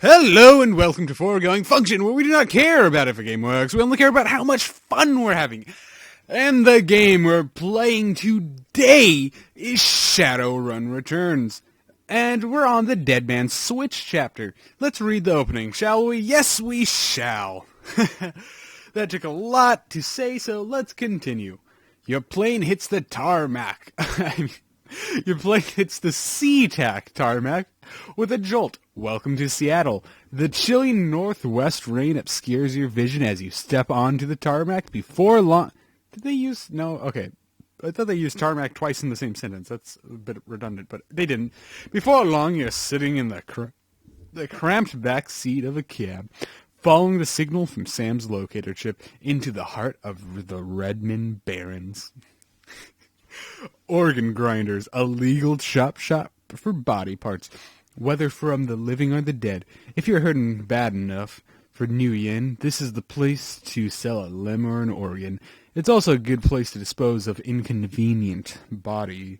Hello and welcome to ForegoingFunction, where we do not care about if a game works, we only care about how much fun we're having. And the game we're playing today is Shadowrun Returns. And we're on the Dead Man's Switch chapter. Let's read the opening, shall we? Yes, we shall. That took a lot to say, so let's continue. Your plane hits the tarmac. Your plane hits the SeaTac tarmac with a jolt. Welcome to Seattle. The chilly northwest rain obscures your vision as you step onto the tarmac before long. Did they use... No, okay. I thought they used tarmac twice in the same sentence. That's a bit redundant, but they didn't. Before long, you're sitting in the cramped back seat of a cab, following the signal from Sam's locator chip into the heart of the Redmond Barrens. Organ grinders, a legal shop for body parts, whether from the living or the dead. If you're hurting bad enough for new yen, this is the place to sell a limb or an organ. It's also a good place to dispose of inconvenient body.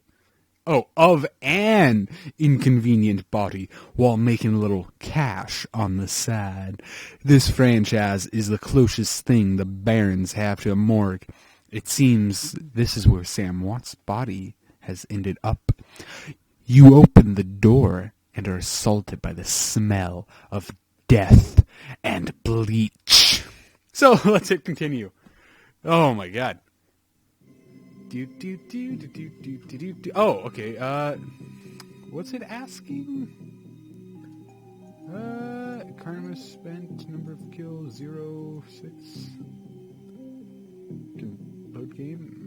Oh, of an inconvenient body while making a little cash on the side. This franchise is the closest thing the Barons have to a morgue. It seems this is where Sam Watt's body has ended up. You open the door and are assaulted by the smell of death and bleach. So let's hit continue. Oh my god. Oh, okay. What's it asking? Karma spent, number of kills, 0, 6. Load game.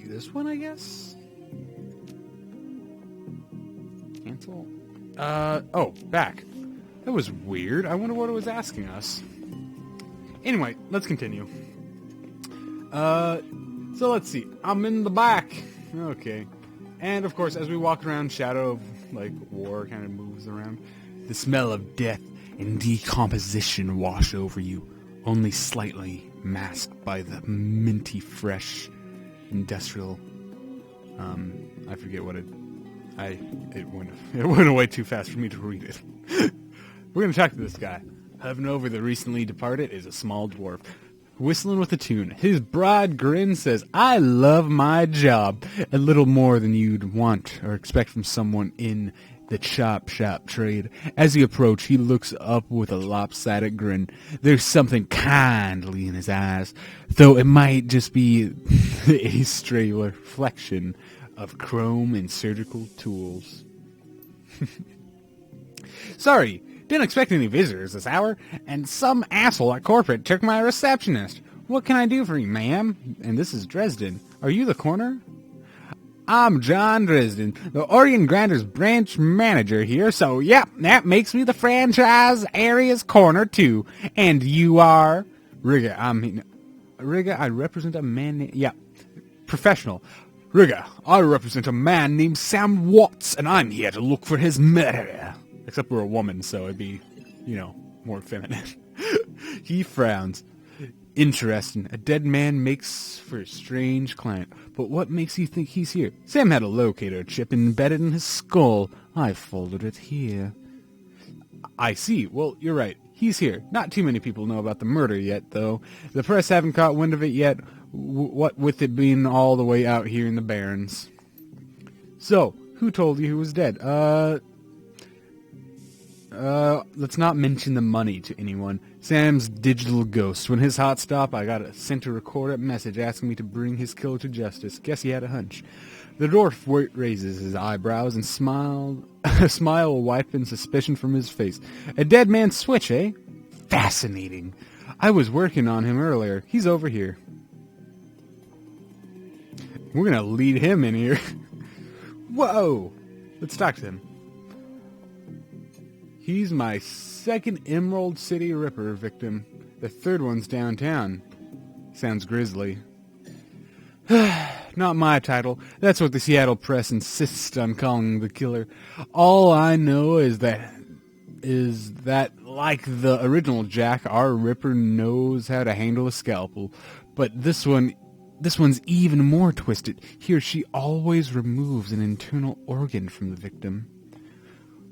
This one, I guess? Cancel? Oh, back. That was weird. I wonder what it was asking us. Anyway, let's continue. So let's see. I'm in the back. Okay. And, of course, as we walk around, Shadow of, war kind of moves around. The smell of death and decomposition wash over you, only slightly masked by the minty fresh industrial, I forget what it went away too fast for me to read it. We're gonna talk to this guy. Hovering over the recently departed is a small dwarf, whistling with a tune. His broad grin says, "I love my job," a little more than you'd want or expect from someone in the chop shop trade. As you approach, he looks up with a lopsided grin. There's something kindly in his eyes, though it might just be a stray reflection of chrome and surgical tools. Sorry, didn't expect any visitors this hour, and some asshole at corporate took my receptionist. What can I do for you, ma'am? And this is Dresden. Are you the corner? I'm John Dresden, the Organ Grinders branch manager here, so yeah, that makes me the franchise area's corner too. And you are? Rigga, I represent a man professional. Rigga, I represent a man named Sam Watts, and I'm here to look for his murderer. Except we're a woman, so it'd be, more feminine. He frowns. Interesting. A dead man makes for a strange client. But what makes you think he's here? Sam had a locator chip embedded in his skull. I folded it here. I see. Well, you're right. He's here. Not too many people know about the murder yet, though. The press haven't caught wind of it yet, what with it being all the way out here in the Barrens. So, who told you he was dead? Let's not mention the money to anyone. Sam's digital ghost. When his hot stop, I got sent a recorded message asking me to bring his killer to justice. Guess he had a hunch. The dwarf raises his eyebrows and a smile wiping suspicion from his face. A dead man's switch, eh? Fascinating. I was working on him earlier. He's over here. We're gonna lead him in here. Whoa! Let's talk to him. He's my second Emerald City Ripper victim. The third one's downtown. Sounds grisly. Not my title. That's what the Seattle press insists on calling the killer. All I know is that, like the original Jack, our Ripper knows how to handle a scalpel. But this one this one's even more twisted. Here, she always removes an internal organ from the victim.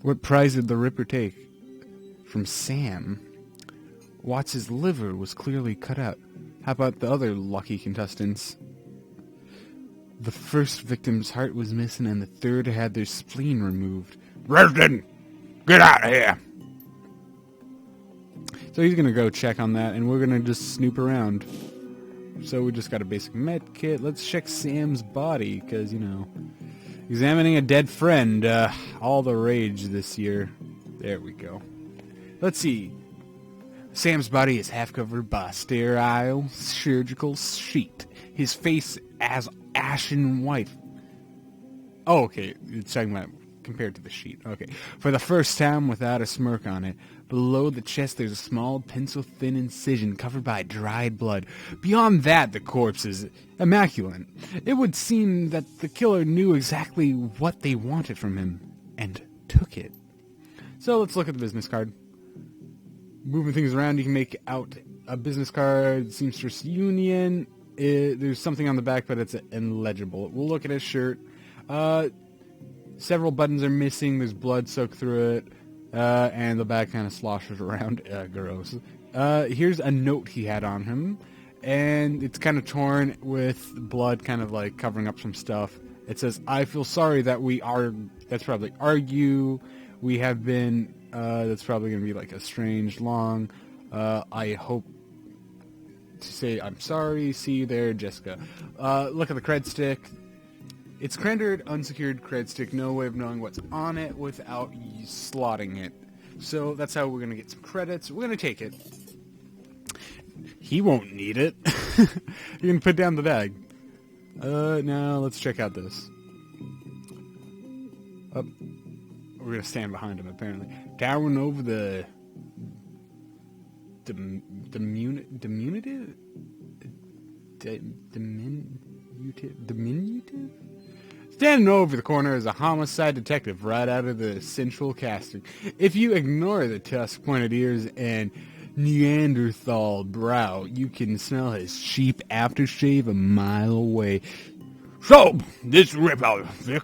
What prize did the Ripper take? From Sam. Watts' liver was clearly cut out. How about the other lucky contestants? The first victim's heart was missing, and the third had their spleen removed. Dresden! Get out of here! So he's gonna go check on that, and we're gonna just snoop around. So we just got a basic med kit. Let's check Sam's body, because, examining a dead friend, all the rage this year. There we go. Let's see. Sam's body is half covered by a sterile surgical sheet. His face as ashen white. Oh, okay. It's talking about compared to the sheet. Okay. For the first time without a smirk on it. Below the chest there's a small pencil-thin incision covered by dried blood. Beyond that, the corpse is immaculate. It would seem that the killer knew exactly what they wanted from him and took it. So let's look at the business card. Moving things around, you can make out a business card, Seamstress Union. There's something on the back, but it's illegible. We'll look at his shirt. Several buttons are missing. There's blood soaked through it. And the back kind of sloshes around. Gross. Here's a note he had on him. And it's kind of torn with blood kind of like covering up some stuff. It says, I feel sorry that that's probably argue. We have been, that's probably going to be like a strange long. I hope to say I'm sorry. See you there, Jessica. Look at the cred stick. It's rendered unsecured cred stick. No way of knowing what's on it without slotting it. So that's how we're going to get some credits. We're going to take it. He won't need it. You're going to put down the bag. Now let's check out this. We're going to stand behind him, apparently. Towering over the diminutive? Standing over the corner is a homicide detective right out of the central casting. If you ignore the tusk-pointed ears and Neanderthal brow, you can smell his cheap aftershave a mile away. So, this rip-out, Vic,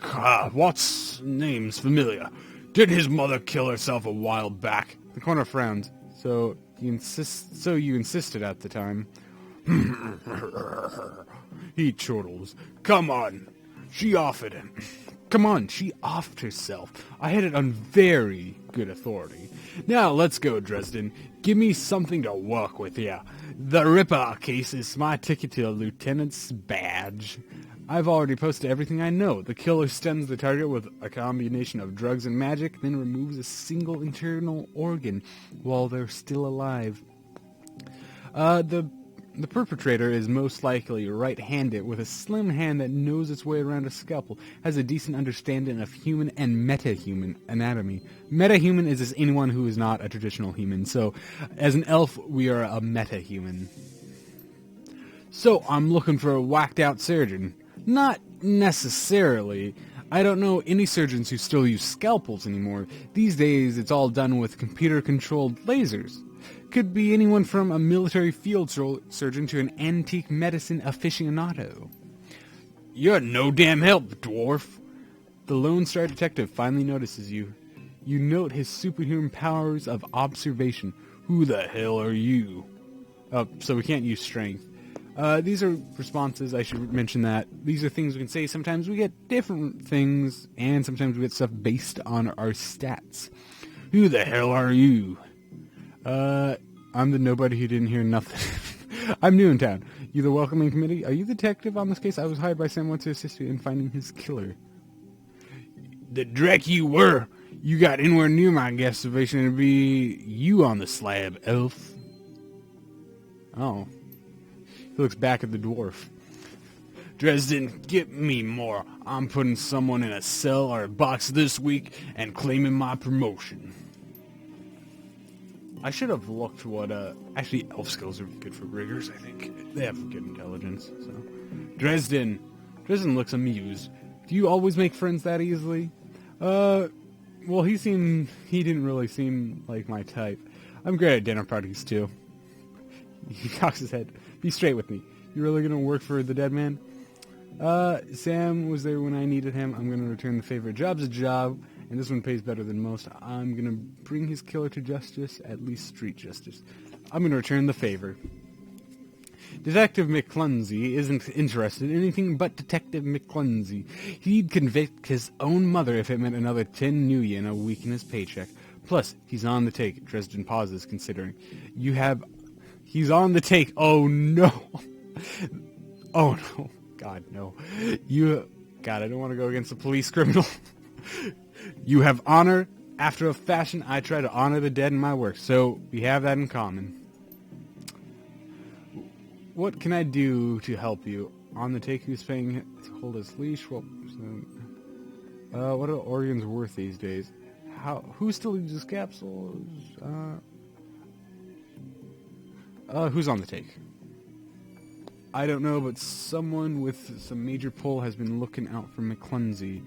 what's name's familiar? Did his mother kill herself a while back? The corner frowned. So you insisted at the time. He chortles. Come on. She offered him. Come on, she offed herself. I had it on very good authority. Now, let's go, Dresden. Give me something to work with here. The Ripper case is my ticket to a lieutenant's badge. I've already posted everything I know. The killer stuns the target with a combination of drugs and magic, then removes a single internal organ while they're still alive. The perpetrator is most likely right-handed, with a slim hand that knows its way around a scalpel, has a decent understanding of human and meta-human anatomy. Meta-human is anyone who is not a traditional human, so as an elf, we are a meta-human. So, I'm looking for a whacked-out surgeon. Not necessarily. I don't know any surgeons who still use scalpels anymore. These days, it's all done with computer-controlled lasers. Could be anyone from a military field surgeon to an antique medicine aficionado. You're no damn help, dwarf. The Lone Star Detective finally notices you. You note his superhuman powers of observation. Who the hell are you? So we can't use strength. These are responses, I should mention that. These are things we can say. Sometimes we get different things, and sometimes we get stuff based on our stats. Who the hell are you? I'm the nobody who didn't hear nothing. I'm new in town. You the welcoming committee? Are you the detective on this case? I was hired by someone to assist you in finding his killer. The dreck you were! You got anywhere near my guest observation to be you on the slab, elf. Oh. He looks back at the dwarf. Dresden, get me more. I'm putting someone in a cell or a box this week and claiming my promotion. I should have looked what, actually elf skills are good for riggers, I think. They have good intelligence, so. Dresden looks amused. Do you always make friends that easily? Well, he didn't really seem like my type. I'm great at dinner parties, too. He cocks his head. Be straight with me. You really gonna work for the dead man? Sam was there when I needed him. I'm gonna return the favor. Job's a job, and this one pays better than most. I'm gonna bring his killer to justice, at least street justice. I'm gonna return the favor. Detective McClunzy isn't interested in anything but Detective McClunzy. He'd convict his own mother if it meant another 10 new yen a week in his paycheck. Plus, he's on the take. Dresden pauses, considering. He's on the take. Oh, no. Oh, no. God, no. God, I don't want to go against a police criminal. You have honor. After a fashion, I try to honor the dead in my work, so we have that in common. What can I do to help you? On the take, who's paying to hold his leash? Well, what are organs worth these days? Who still uses capsules? Who's on the take? I don't know, but someone with some major pull has been looking out for McClunzy's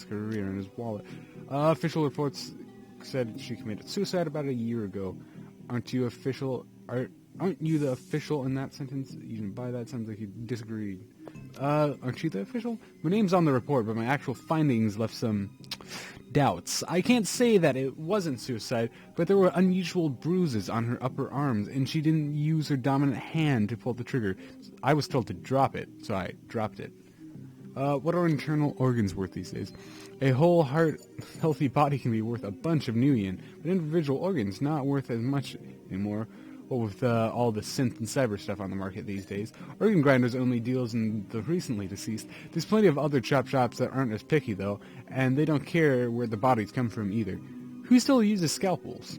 career and his wallet. Official reports said she committed suicide about a year ago. Aren't you the official in that sentence? You didn't buy that? Sounds like you disagreed. Aren't you the official? My name's on the report, but my actual findings left some doubts. I can't say that it wasn't suicide, but there were unusual bruises on her upper arms, and she didn't use her dominant hand to pull the trigger. I was told to drop it, so I dropped it. What are internal organs worth these days? A whole heart, healthy body can be worth a bunch of new yen, but individual organs not worth as much anymore. Well, with all the synth and cyber stuff on the market these days, Organ Grinders only deals in the recently deceased. There's plenty of other chop shops that aren't as picky, though, and they don't care where the bodies come from either. Who still uses scalpels?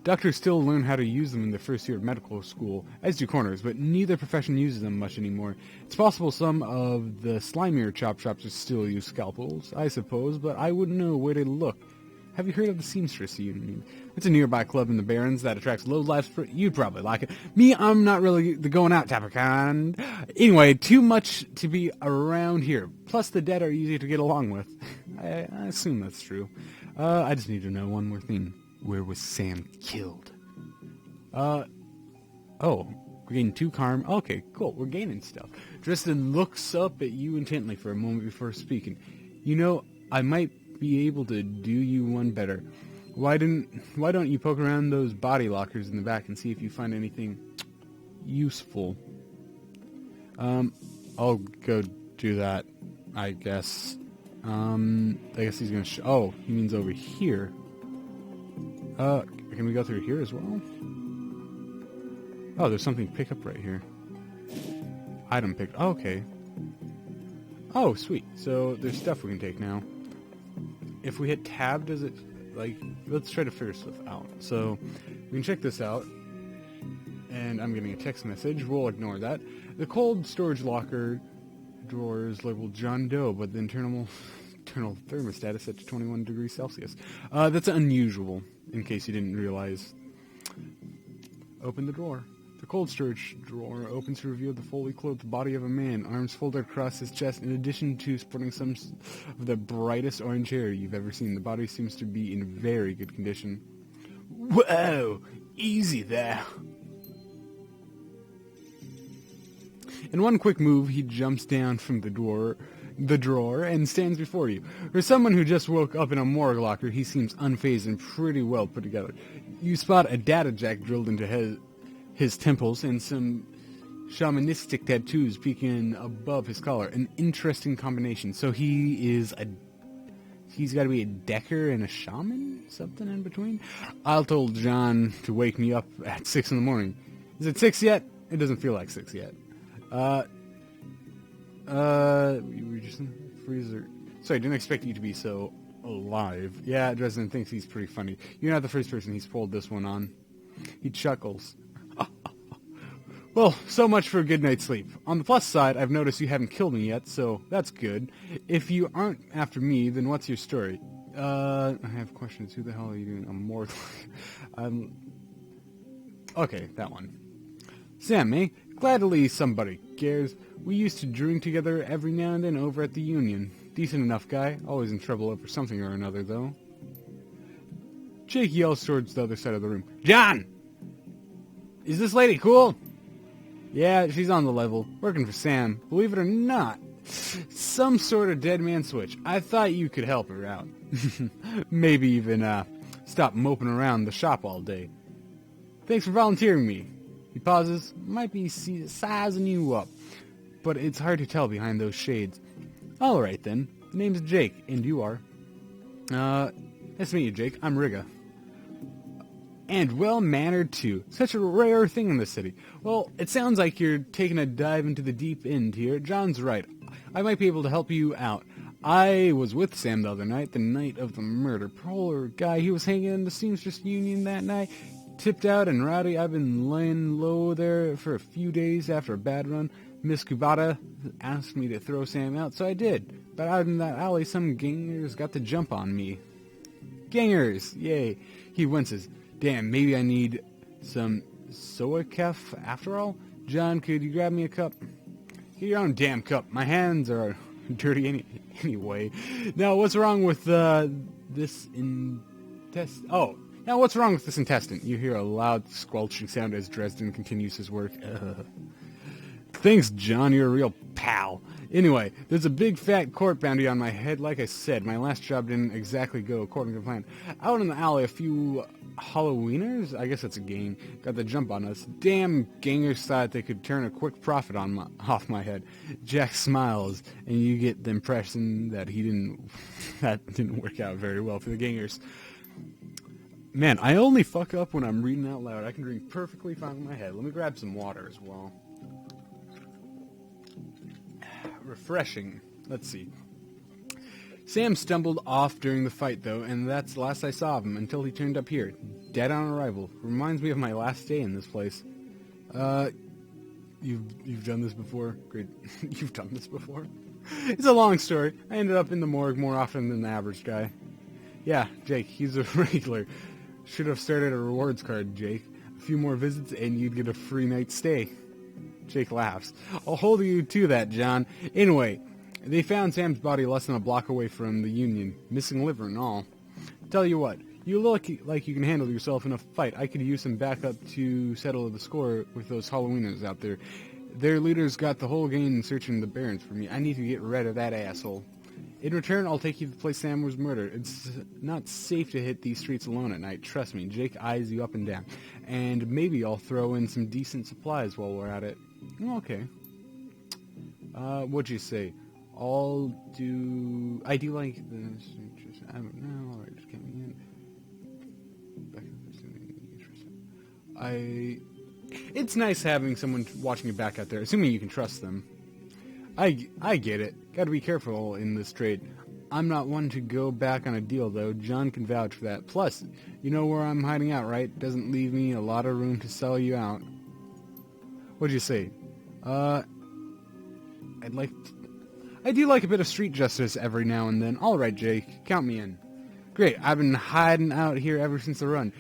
Doctors still learn how to use them in their first year of medical school, as do corners, but neither profession uses them much anymore. It's possible some of the slimier chop shops still use scalpels, I suppose, but I wouldn't know where to look. Have you heard of the Seamstress Union? It's a nearby club in the Barrens that attracts low-life... You'd probably like it. Me, I'm not really the going-out type of kind. Anyway, too much to be around here. Plus, the dead are easy to get along with. I assume that's true. I just need to know one more thing. Where was Sam killed? Oh, we're getting too calm. Okay, cool. We're gaining stuff. Dresden looks up at you intently for a moment before speaking. You know, I might be able to do you one better. Why don't you poke around those body lockers in the back and see if you find anything useful? I'll go do that, I guess. I guess he's gonna oh, he means over here. Can we go through here as well? Oh, there's something to pick up right here. Item pick. Oh, okay. Oh, sweet. So there's stuff we can take now. If we hit tab, does it, like, let's try to figure stuff out. So, we can check this out. And I'm getting a text message. We'll ignore that. The cold storage locker drawer is labeled John Doe, but the internal thermostat is set to 21 degrees Celsius. That's unusual, in case you didn't realize. Open the drawer. The cold storage drawer opens to reveal the fully clothed body of a man, arms folded across his chest, in addition to sporting some of the brightest orange hair you've ever seen. The body seems to be in very good condition. Whoa! Easy there! In one quick move, he jumps down from the drawer, and stands before you. For someone who just woke up in a morgue locker, he seems unfazed and pretty well put together. You spot a data jack drilled into his temples and some shamanistic tattoos peeking above his collar. An interesting combination. So he's got to be a decker and a shaman? Something in between? I told John to wake me up at 6 in the morning. Is it 6 yet? It doesn't feel like 6 yet. We just freezer. Sorry, didn't expect you to be so alive. Yeah, Dresden thinks he's pretty funny. You're not the first person he's pulled this one on. He chuckles. Well, so much for a good night's sleep. On the plus side, I've noticed you haven't killed me yet, so that's good. If you aren't after me, then what's your story? I have questions. Who the hell are you doing? I'm more... Okay, that one. Sam, eh? Gladly somebody cares. We used to drink together every now and then over at the Union. Decent enough guy. Always in trouble over something or another, though. Jake yells towards the other side of the room. John! Is this lady cool? Yeah, she's on the level, working for Sam. Believe it or not, some sort of dead man switch. I thought you could help her out. Maybe even stop moping around the shop all day. Thanks for volunteering me. He pauses. Might be sizing you up, but it's hard to tell behind those shades. All right then. The name's Jake, and you are? Nice to meet you, Jake. I'm Rigga. And well-mannered, too. Such a rare thing in the city. Well, it sounds like you're taking a dive into the deep end here. John's right. I might be able to help you out. I was with Sam the other night, the night of the murder. Poor guy, he was hanging in the Seamstress Union that night. Tipped out and rowdy. I've been laying low there for a few days after a bad run. Miss Kubata asked me to throw Sam out, so I did. But out in that alley, some gangers got the jump on me. Gangers! Yay. He winces. Damn, maybe I need some Soakef after all? John, could you grab me a cup? Get your own damn cup. My hands are dirty anyway. Now, what's wrong with this intestine? Oh, now what's wrong with this intestine? You hear a loud squelching sound as Dresden continues his work. Thanks, John. You're a real pal. Anyway, there's a big fat court bounty on my head. Like I said, my last job didn't exactly go according to plan. Out in the alley, a few Halloweeners, I guess that's a gang, got the jump on us. Damn gangers thought they could turn a quick profit off my head. Jack smiles, and you get the impression that that didn't work out very well for the gangers. Man, I only fuck up when I'm reading out loud. I can drink perfectly fine with my head. Let me grab some water as well. Refreshing. Let's see. Sam stumbled off during the fight, though, and that's the last I saw of him until he turned up here, dead on arrival. Reminds me of my last day in this place. You've done this before? Great. You've done this before? It's a long story. I ended up in the morgue more often than the average guy. Yeah, Jake, he's a regular. Should have started a rewards card, Jake. A few more visits and you'd get a free night's stay. Jake laughs. I'll hold you to that, John. Anyway, they found Sam's body less than a block away from the Union, missing liver and all. Tell you what, you look like you can handle yourself in a fight. I could use some backup to settle the score with those Halloweeners out there. Their leaders got the whole gang searching the barrens for me. I need to get rid of that asshole. In return, I'll take you to the place Sam was murdered. It's not safe to hit these streets alone at night. Trust me, Jake eyes you up and down. And maybe I'll throw in some decent supplies while we're at it. Okay. What'd you say? I do like this. I don't know. Alright, just coming in. It's nice having someone watching your back out there, assuming you can trust them. I get it. Gotta be careful in this trade. I'm not one to go back on a deal, though. John can vouch for that. Plus, you know where I'm hiding out, right? Doesn't leave me a lot of room to sell you out. What'd you say? I do like a bit of street justice every now and then. Alright, Jake. Count me in. Great. I've been hiding out here ever since the run.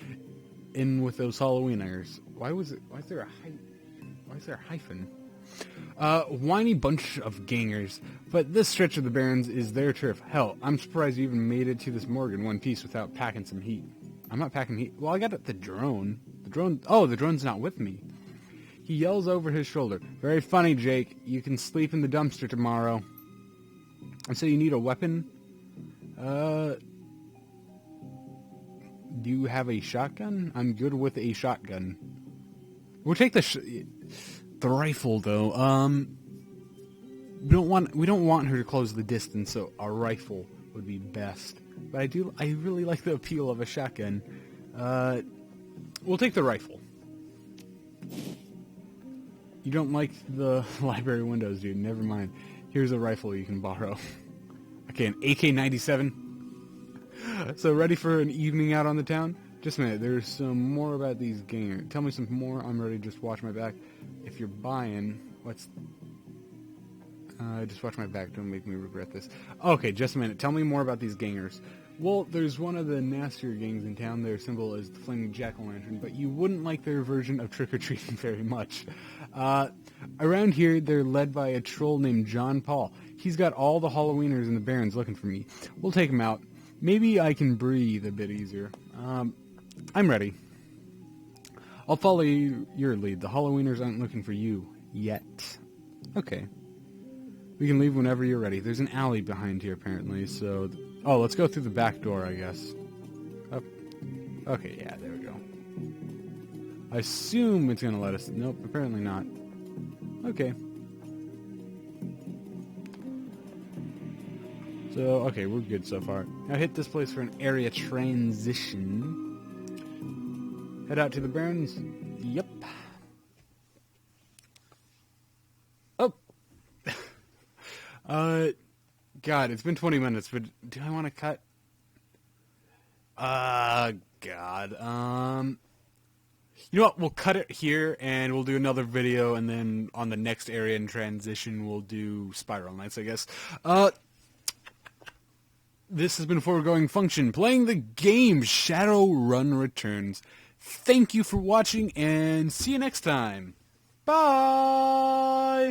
In with those Halloweeners. Why is there a hyphen? Whiny bunch of gangers. But this stretch of the Barrens is their turf. Hell, I'm surprised you even made it to this morgue in one piece without packing some heat. I'm not packing heat. Well, I got the drone. The drone's not with me. He yells over his shoulder. Very funny, Jake. You can sleep in the dumpster tomorrow. And so you need a weapon? Do you have a shotgun? I'm good with a shotgun. We'll take the rifle, though. We don't want her to close the distance, so a rifle would be best. But I really like the appeal of a shotgun. We'll take the rifle. You don't like the library windows, dude. Never mind. Here's a rifle you can borrow. Okay, an AK-97. So ready for an evening out on the town? Just a minute. There's some more about these gangers. Tell me some more. I'm ready. Just watch my back. If you're buying, just watch my back. Don't make me regret this. Okay, just a minute. Tell me more about these gangers. Well, there's one of the nastier gangs in town. Their symbol is the flaming jack-o'-lantern, but you wouldn't like their version of trick-or-treating very much. Around here, they're led by a troll named John Paul. He's got all the Halloweeners in the Barrens looking for me. We'll take him out. Maybe I can breathe a bit easier. I'm ready. I'll follow your lead. The Halloweeners aren't looking for you. yet. Okay. We can leave whenever you're ready. There's an alley behind here, apparently, so... Oh, let's go through the back door, I guess. Up. Okay, yeah, there we go. I assume it's gonna let us... Nope, apparently not. Okay. So, okay, we're good so far. Now hit this place for an area transition. Head out to the barrens. Yep. Oh! God, it's been 20 minutes, but do I want to cut? God. You know what? We'll cut it here, and we'll do another video, and then on the next area in transition, we'll do Spiral Knights, I guess. This has been Foregoing Function, playing the game Shadowrun Returns. Thank you for watching, and see you next time. Bye!